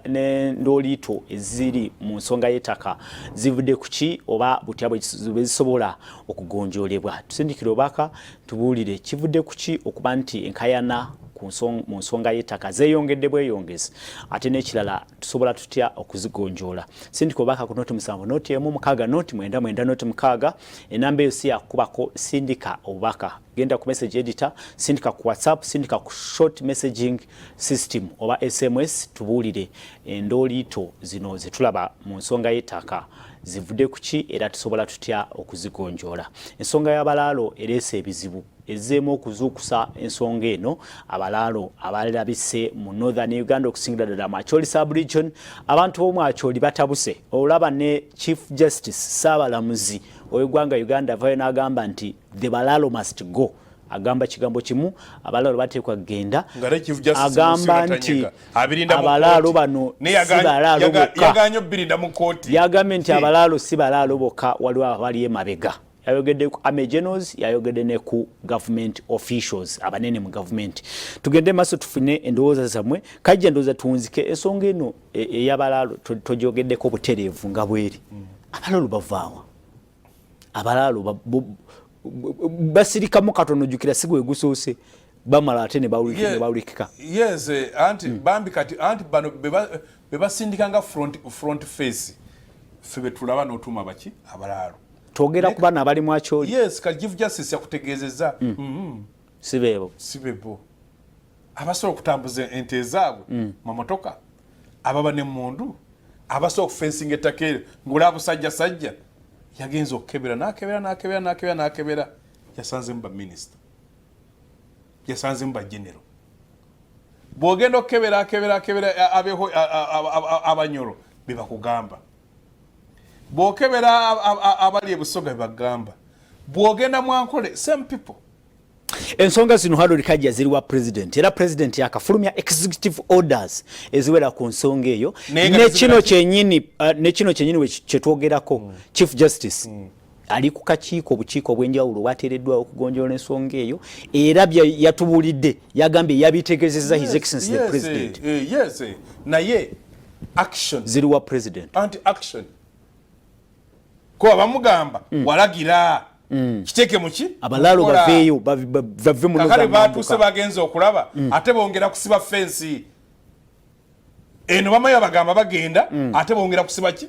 n'endooliito eziri mu nsonga y'ettaka zivudde ku ki oba butya bwe zisobola okugonjoolebwa tusindikire obaka tubuulire kivudde ku ki okuba nti enkayana mu nsonga y'ettaka zeeyongedde bweyongezi ate n'ekirala tusobola tutya okuzigonjoola sindika obaka ku noti 7 noti 1 noti 9 noti 6 enamba eyo si yakubako sindika obubaka genda ku message editor sindika ku WhatsApp sindika ku short messaging system oba SMS tubuulire endooliito zino zetulaba mu nsonga y'ettaka zivudde kuki era tusobola tutya okuzigonjoola. Ensonga y'abalaalo ereese ebizibu ezzeemu okuzuukusa ensonga eno. Abalaalo abalabise mu Northern Uganda okusingira ddala mu Acholi sub-region, abantu b'omu Acholi batabuse olaba ne Chief Justice Saabalamuzi ow'eggwanga Uganda avayo n'agamba nti the balaalo must go. Agamba kigambo kimu, abalaalo bateekwa kugenda, agamba nti abalaalo bano si balaalo bokka. Yagambye nti abalaalo si balaalo bokka, waliwo abali emabega. Yayogedde ku Generals, yayogedde ne ku government officials abanene mu government. Tugende maso tufune endowooza zammwe. Kajja ndowooza tuwunzike ensonga eno ey'abalaalo tojogeddeko butereevu nga bweri. Abalaalo bavaawa. Abalaalo basirikamu katono jukira sigwe gusoose bamala ate ne bawulikika. Yes, anti bambi kati anti bano bebasindikanga front face febe tulaba n'otuma baki abalaalo. Twogera ku bana abali mu Acholi. Yes, ka Chief Justice yakutegeezezza. Sibebo. Abasobola okutambuza ente zaabwe mu motoka, ababa n'emmundu, abasobola okufensinga ettaka eryo ng'olaba busajjasajja. Yagenza okukebera n'akebera yasanze mba minisita, yasanze mba genero. Bw'ogenda okukebera abeho abanyoro bebakugamba, bw'okebera abali ebusoga bebagamba, bw'ogenda mwankole same people. Ensonga zino halo KAIJA ziri wa president era president yakafulumya executive orders eziwera ku nsonga eyo ne kino kyenyini kyetwogerako Chief Justice ali ku kakiiko obukiiko obw'enjawulo bwateereddwawo okugonjoola ensonga eyo era yatubulidde yagambye yabitegeezezza His Excellency the President. Yes, naye action ziri wa president anti action ko abamugamba walagira kiteke muki abalaalo baveeyo bave mu kakale baatuse bagenza okulaba ate bongera kusiba fensi eno bamayo bagamba bagenda ate bongera kusiba ki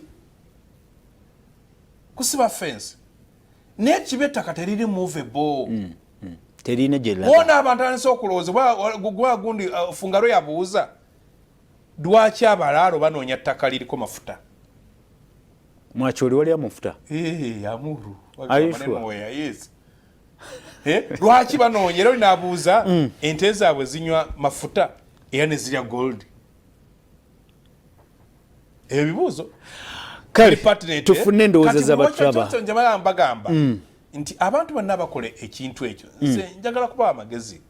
kusiba fensi n'ekibetta teriri movable terine jela bona abantu anse okulooza gwa gundi fungaro yabuuza dwaki abalaalo banoonya ttaka liriko mafuta mu Acholi wali amafuta amuru yes. Lwaki banoonya era olinabuuza ente zaabwe zinywa mafuta era ne zirya gold. Ebibuuzo kale tufune endowooza z'abatulaba njagala mbagamba nti abantu bonna bakole ekintu ekyo nze njagala kuba amagezi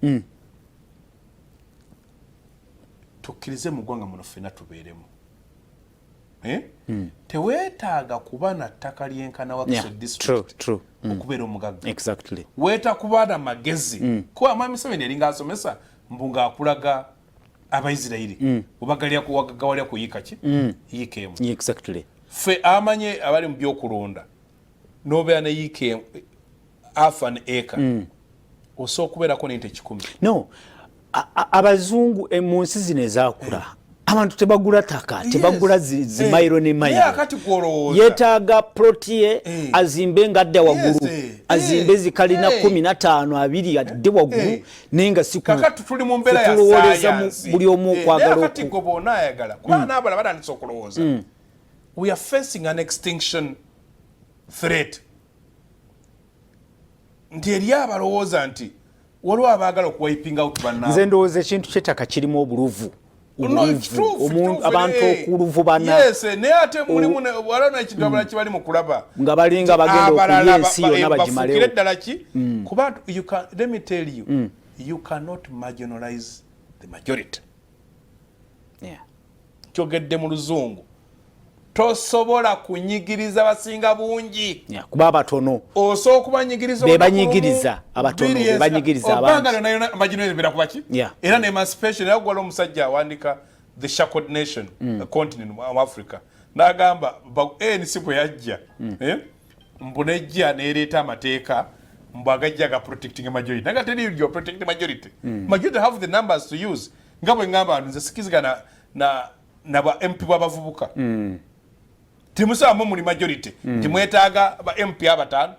tukkirize mu ggwanga muno ffenna tubeeremu. Teweetaaga kuba na ttaka lyenkana Wakiso district okubeera omugagga. Exactly. Weeta kuba na magezi kuba Mwami Museveni eringa asomesa mbu ng'akulaga Abaisirairi obagalya kuwagagawalya kuyiika ki yiikeemu. Exactly. Ffe amanye abali mu by'okulonda n'obeera ne yiikeemu half an acre osobola okubeerako n'ente 10. No, abazungu mu nsi zino ezaakula abantu tebagula ttaka tebagula zimayiro ne mayiro yeetaaga plotie azimbe ngadda waggulu azimbe zikalina 15 20 adde waggulu nenga siku kakati tuli mu mbeera ya science buli omu kwagala kakati go bona ayagala kuba n'abala batandise okulowooza we are facing an extinction threat nti eri abalowooza nti waliwo abaagala okuwiping out bannaa nze ndowooza ekintu ky'ettaka kirimu obuluvu abantu okuluvubana. Yes, naye ate mulimu waliwo ekintu abala kibali mu kulaba nga balinga bagenda okulya ensi yonna bagimalewo ddala ki kuba let me tell you you cannot marginalize the majority. Kyogedde mu luzungu tosobola kunyigiriza basinga bungi kuba abatono osobola okubanyigiriza bebanyigiriza abatono bebanyigiriza abantu majinero bira kubaki era ne emancipation yagwala omusajja awandika the shackled nation the continent of Africa n'agamba ANC bwe yajja mbunejja neereeta amateeka mbagajja ga protecting majority naga teri you protect majority majority have the numbers to use nga bwe ngamba nze sikizigana na ba MP b'abavubuka timusamu muli majority timwetaaga ba MP abatano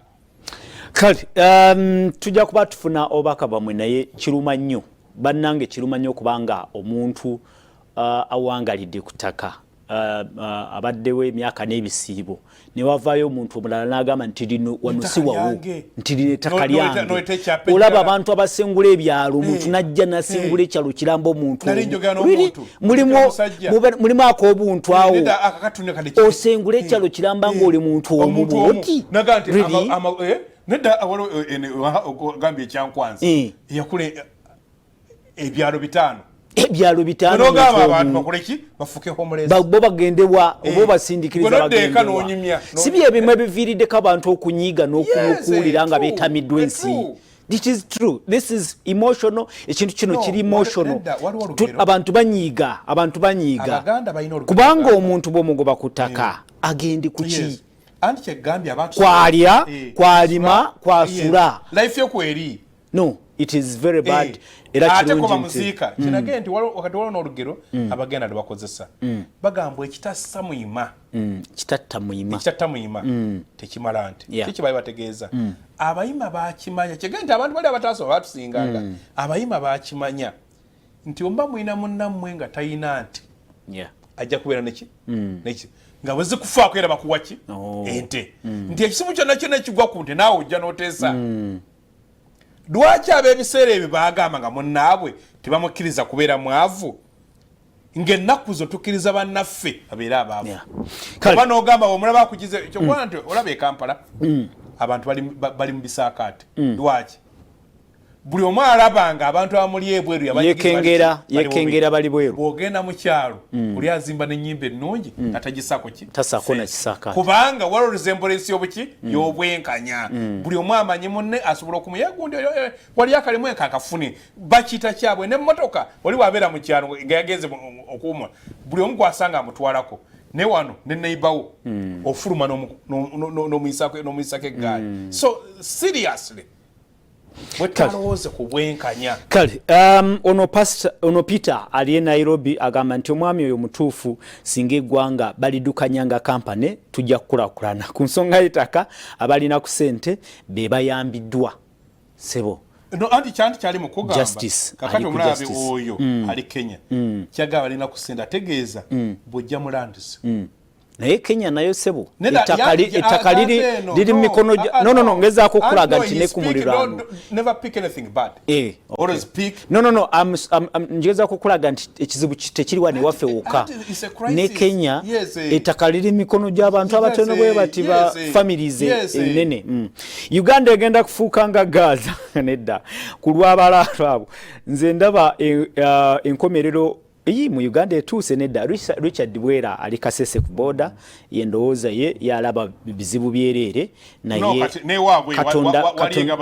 kale tujja kuba tufuna obaka bamwe naye kiruma nnyo bannange kiruma nnyo kubanga omuntu awangalidde ku ttaka abaddewo emyaka n'ebisiibo ne wavaayo omuntu omulala n'agamba nti lino wano si wawo nti lino ettaka lyange olaba abantu abasengula ebyalo omuntu najja nasengula ekyalo kiramba omuntu mulimu ak'obuntu awo osengula ekyalo kiramba ng'oli muntu omubuuti nedda ogambye ekyankwanza yakule ebyalo 5 n'ogamba abantu bakoleki bafukeho omulezi bo bagendebwa oba basindikiriza bagendebwa si bye ebimu ebiviiriddeko abantu okunyiiga n'okuwulira nga beetamiddwa ensi. This is true. This is emotional. Ekintu kino kiri emotional. Abantu banyiiga kubanga omuntu bw'omugoba ku ttaka agende ku ki kwalya kwalima kwasula life yokweri no it is very bad era kirungi muzika kinage nti wakati waliwo n'olugero abagenda tebakozesa bagambwa ekitassa muyima kitatta muyima tekimala nti kikibaye bategeeza abayima bakimanya kigenda nti abantu bali abatasoma batusinganga abayima bakimanya nti omba mwina munnammwe nga tayina nti ajja kubeera neki nga bwezi kufaako era bakuwaki ente nti ekisimu kyonna kyonna ekigwa ku nte naawe ojja n'oteesa lwaki ab'ebiseera ebyo baagamba nga munnaabwe tebamukkiriza kubeera mwavu ng'ennaku zo tukkiriza bannaffe babeere abaavu oba n'ogamba omulaba akugize kyokubona nti olaba e Kampala abantu bali mu bisaakaate lwaki buli omu alabanga abantu abamuli ebweru yekengera bali bweru bw'ogenda mu kyalo oli azimba n'ennyimba ennungi atagisaako ki tasaako na kisaakaate kubanga waliwo resemblance y'obuki y'obwenkanya buli omu amanyi munne asobola okumuya gundi wali akalimu eka akafuni bakiyita kyabwe n'emmotoka oli bw'abeera mu kyalo nga yagenze okuwumula buli omu gwasanga amutwalako ne wano ne neighbor ofuluma n'omuyisako eggaali so seriously wetalowooze ku bwenkanya kale ono Peter ali e Nairobi agamba nti omwami oyo mutuufu singa eggwanga balidukanyanga kampani tujja kukulakulana ku nsonga y'ettaka abalina ku ssente be bayambiddwa sebo no anti kyanti kyali mu kugamba justice kakati omulabe oyo ali Kenya kyaga balina ku ssente ategeeza bw'ojja mu landisi naye Kenya nayo sebo ettaka liri mu mikono no ngezaako okulaga nti ne ku muliraano never pick anything bad always pick ngezaako okulaga nti ekizibu tekiri wano ewaffe wokka ne Kenya ettaka liri mu mikono gy'abantu abatono bwe bati ba families enene Uganda egenda kufuuka nga Gaza nedda ku lw'abalaalo abo nze ndaba enkomerero iyi mu Uganda etuuse nedda Richard Bwera ali Kasese ku border yendowooza ye yalaba bizibu byerere naye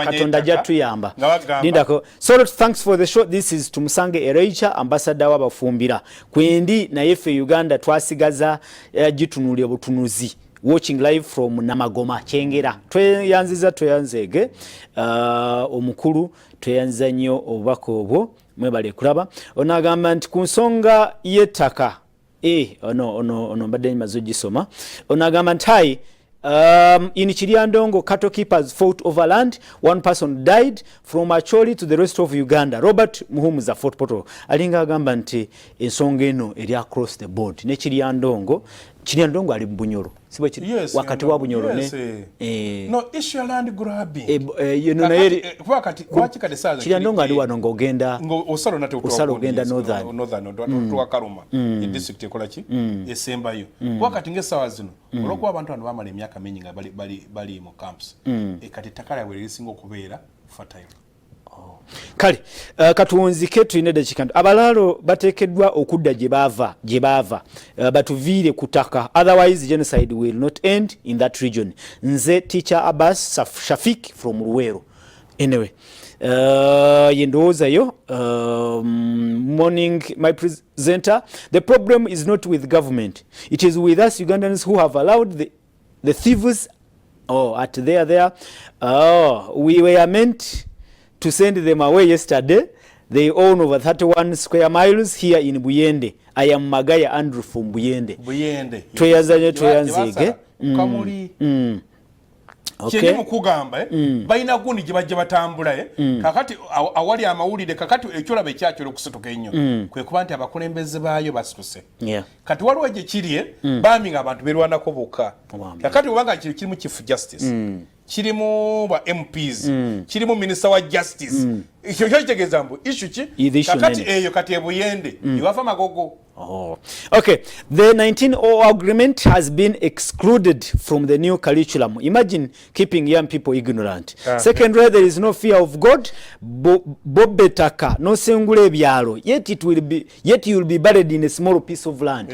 Katonda jatuyamba lindako. So thanks for the show. This is Tumusange Ereicha ambassador w'abafumbira kwendi naye ffe Uganda twasigaza gitunulya butunuzi watching live from Namagoma Kyengera tweyanzege omukulu tweyanza nnyo obubaka obwo mwebale kulaba onagamba nti ku nsonga y'ettaka ono mbadde nyimaze ogisoma onagamba nti hai in Kiryandongo cattle keepers fought over land, one person died from Acholi to the rest of Uganda. Robert Muhumuza Fort Poto alinga agamba nti ensonga eno eri across the board ne Kiryandongo ali Bunyoro sibo wakati wa Bunyoro ne no issue land grabbing wakati Kiryandongo ali wano ngogenda osalo nate osalo genda northern tuwa Karuma district ekolaki esembayo wakati ngesawa zino olwokuba abantu bano bamala emyaka mingi nga bali mu camps kati takala bwe lisinga okubeera fertile kale katuwunzike tulina dakikantu abalaalo bateekeddwa okudda gye baava batuviire ku ttaka otherwise genocide will not end in that region. Nze teacher Abbas Shafik from Luweero anyway yendowooza yo morning my presenter. The problem is not with government, it is with us Ugandans who have allowed the thieves we were meant to send them away yesterday. They own over 31 square miles here in Buyende. I am Magaya Andrew from Buyende. Tweyanzege kamuli Kyeni mukugamba balina gundi gye bajja batambula kakati awali amawulire kakati ekyolaba ekyakyo okusituka ennyo kwe kuba nti abakulembeze baayo basituse kati waliwo gye kiri bambi nga abantu berwanako bokka kakati obanga kirimu chief justice kirimu ba MPs kirimu minister wa justice ekyo kitegeeza mbu issue ki kakati eyo kati ebuyende iwafa magogo. Oh, okay. The 1900 agreement has been excluded from the new curriculum. Imagine keeping young people ignorant. Secondly, there is no fear of God. Ttaka, no singule byalo. Yet you will be buried in a small piece of land.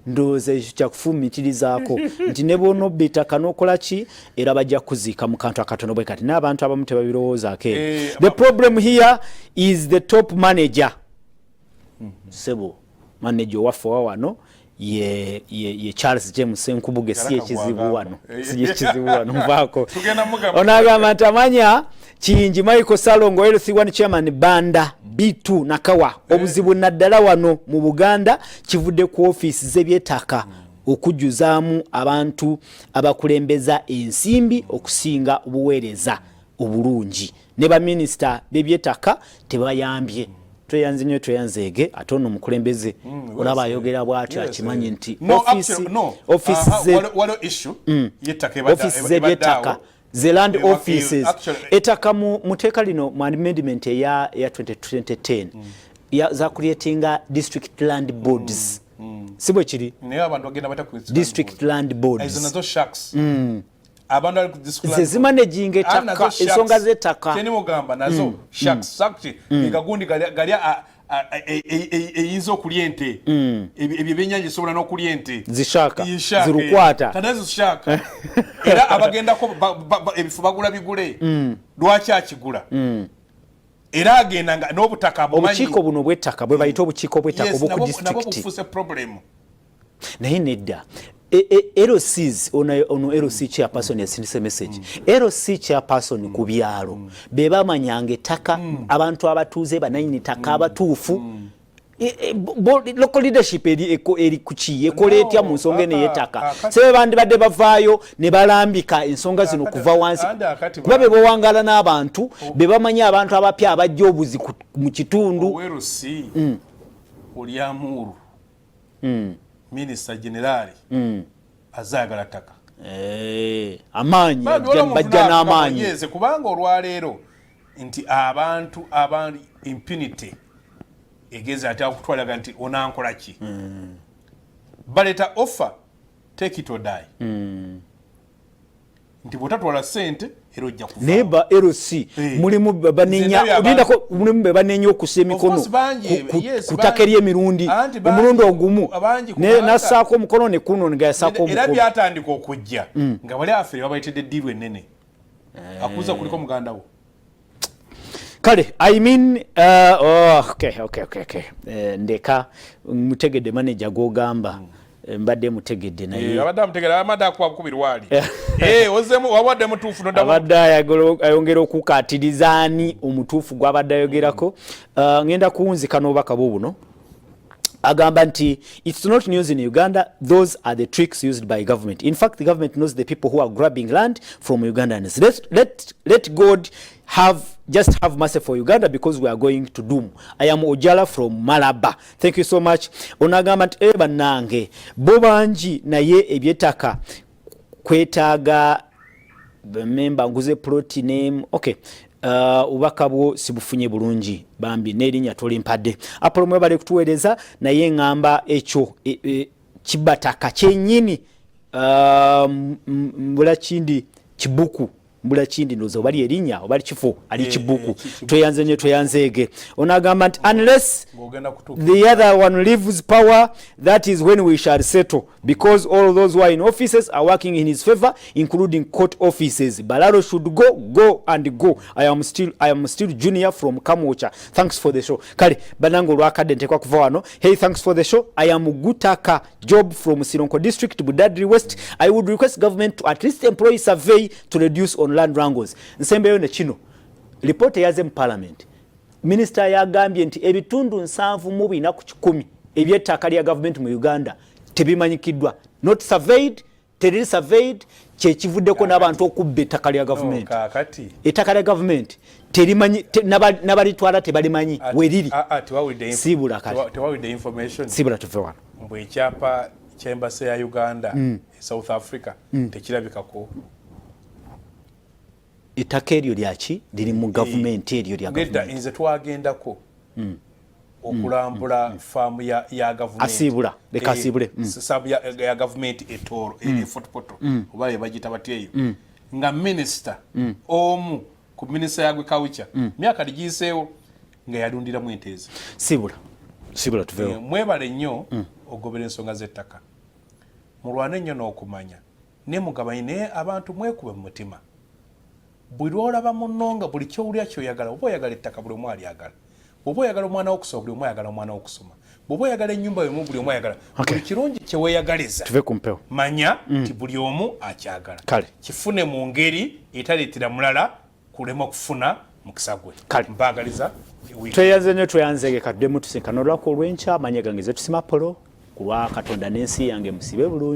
Ndoza kyakufumitirizaako. Nti nebo no Ttaka no kolachi era bajja kuzika mu kantu akatono bwe kati n'abantu abamu tebabirowooza ke. The problem here is the top manager. Sebo. Manager waffe wano ye Charles James Senkubuge si ekizibu wano mvaako onagamba ntamanya Kingi Michael Salongo LC1 chairman Banda B2 Nakawa obuzibu naddala wano mu Buganda kivudde ku office z'eby'ettaka okujuzaamu abantu abakulembeza ensimbi okusinga obuweereza obulungi ne ba minister b'eby'ettaka tebayambye. Tweyanzege atono mukulembeze olaba ayogera bwatyo akimanyi nti office z'eby'ettaka the land offices ettaka mu muteeka lino mu amendment ya 2010 za creating district land boards sibwe kiri district land boards abantu zimanaging ettaka ensonga z'ettaka kyeni mugamba nazo sharks ngagundi gali eyinza okulya ente ebyo byennyanja esobola n'okulya ente zishaka zirukwata kanazo zishaka era abagendako ebifo bagula bigule lwaki akigula era agenda nga n'obutaka abumanyi obukiiko buno bw'ettaka bwe bayita obukiiko bw'ettaka obuku district naye nedda LCs ono LC chairperson yasindise message LC chairperson ku byalo be bamanyanga ettaka abantu abatuuze bananyini ttaka abatuufu local leadership eri kuki ekola etya mu nsonga eno y'ettaka sebe bandi badde bavaayo ne balambika ensonga zino kuva wansi kuba be bawangala n'abantu be bamanya abantu abapya abajja obuzi mu kitundu oli amuru Minister General azagala ttaka amaanyi bajja n'amaanyi yeze kubanga olwaleero nti abantu abandi impunity egeza ati akutwalaga nti onankola ki baleta offer take it or die nti botatwala sente era ojja kufa neba LC mulimu banenya obindako mulimu banenya okusa emikono kutaka eri emirundi omulundi ogumu ne nasaako omukono ne kuno nga yasaako omukono era byatandika okujja nga bali afere babayitedde ddiirwe ennene akuza kuliko muganda wo kale I mean okay ndeka mutegedde manager gogamba mbadde mutegedde naye abadde mutegedde amada kwa kubirwali ozemu wabadde mutuufu no damu abadde ayongera okukatirizaani omutuufu gwabadde ayogerako ngenda kuwunzika n'obubaka buno agamba nti it's not news in Uganda, those are the tricks used by government. In fact, the government knows the people who are grabbing land from Ugandans. Let God just have mercy for Uganda because we are going to doom. I am Ojala from Malaba. Thank you so much. Onagamba nti eba nange bobanji naye eby'ettaka kwetaaga memba nguze plot name. Okay. Ubaka bwo sibufunye bulungi bambi nerinya tolimpadde apolo mwe bali kutuweereza naye ngamba ekyo kibataka kyennyini mbula kindi kibuku mbula kindi ndozo bali erinya obali kifo ali kibuku tweyanzeege onagamba nti unless the other one leaves power, that is when we shall settle, because all those who are in offices are working in his favor, including court offices. Balalo should go and go. I am still junior from Kamwocha. Thanks for the show. Kale banango lwakadde ntekwa kuva wano. Hey, thanks for the show. I am Ttaka Job from Sironko District, Budadri West. I would request government to at least employ survey to reduce on land wrangles. Nsembeyo ne kino. Report yaze mu parliament. Minister yagambye nti ebitundu 7 mu 4 ku 10 eby'ettaka lya government mu Uganda tebimanyikiddwa, not surveyed, terili surveyed kyekivuddeko n'abantu okubba ettaka lya gavumenti. Ettaka lya gavumenti terimanyi n'abalitwala tebalimanyi weriri. Sibula kale. Tewawulidde information. Sibula tuve wano. Mbwe ekyapa ky'embasa ya Uganda South Africa tekirabikako. Ettaka eryo lyaki liri mu gavumenti eryo lya gavumenti. Nedda nze twagendako okulambula faamu ya gavumenti. Asibula leka asibule. Sabu ya gavumenti etoro efotopoto oba yebagita batyeyo nga minister omu ku minister ya agriculture myaka ligiseewo nga yalundiramu entezi. Sibula tuveewo. Mwebale nnyo ogobera ensonga z'ettaka. Mulwane nnyo n'okumanya ne mugabanye naye abantu mwekube mu mutima. Buli lwolaba munnonga buli kyowulya kyoyagala oba oyagala ettaka buli omu alyagala. Bw'oba oyagala omwana w'okusoma buli omu ayagala omwana w'okusoma. Bw'oba oyagala ennyumba yomu buli omu ayagala. Buli kirungi kye weeyagaliza. Tuve ku mpewo. Manya nti buli omu akyagala. Kifune mu ngeri etaleetera mulala kulema kufuna mukisa gwe. Mbaagaliza. Tweyanze nnyo tweyanzege kaddemu tusinkana olwako olw'enkya amanya gange ze tusima polo ku lwa Katonda n'ensi yange musibe bulungi.